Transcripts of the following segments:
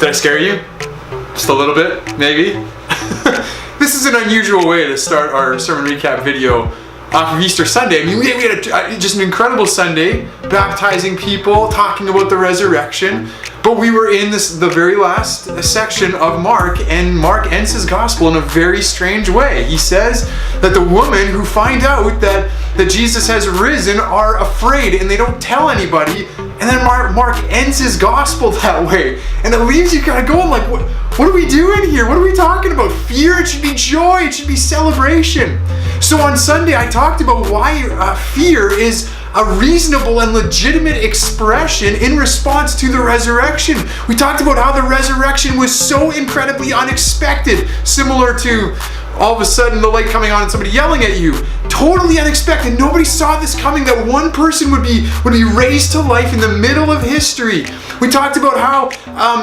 Did I scare you? Just a little bit, maybe? This is an unusual way to start our sermon recap video off of Easter Sunday. I mean, we had just an incredible Sunday, baptizing people, talking about the resurrection. But we were in the very last section of Mark, and Mark ends his gospel in a very strange way. He says that the women who find out that Jesus has risen are afraid, and they don't tell anybody. And then Mark ends his gospel that way. And it leaves you kind of going like, what are we doing here? What are we talking about? Fear? It should be joy. It should be celebration. So on Sunday, I talked about why fear is a reasonable and legitimate expression in response to the resurrection. We talked about how the resurrection was so incredibly unexpected, similar to all of a sudden the light coming on and somebody yelling at you. Totally unexpected. Nobody saw this coming, that one person would be raised to life in the middle of history. We talked about how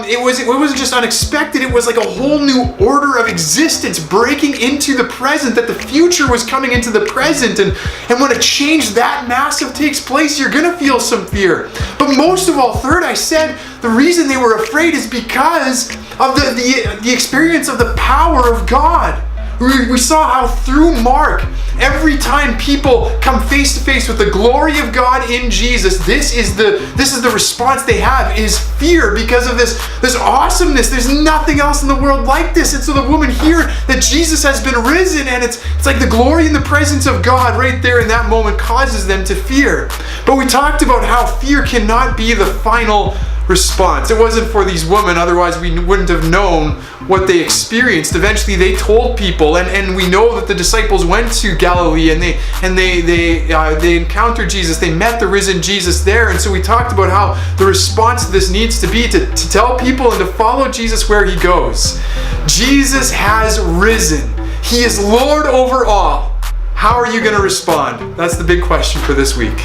it wasn't just unexpected, it was like a whole new order of existence breaking into the present, that the future was coming into the present, and when a change that massive takes place, you're gonna feel some fear. But most of all, third, I said the reason they were afraid is because of the experience of the power of God. We saw how through Mark, every time people come face to face with the glory of God in Jesus, this is the response they have, is fear, because of this awesomeness. There's nothing else in the world like this. And so the woman hear that Jesus has been risen, and it's like the glory and the presence of God right there in that moment causes them to fear. But we talked about how fear cannot be the final response. It wasn't for these women, otherwise we wouldn't have known what they experienced. Eventually they told people, and we know that the disciples went to Galilee and they encountered Jesus. They met the risen Jesus there. And so we talked about how the response to this needs to be to tell people and to follow Jesus where he goes. Jesus has risen. He is Lord over all. How are you going to respond? That's the big question for this week.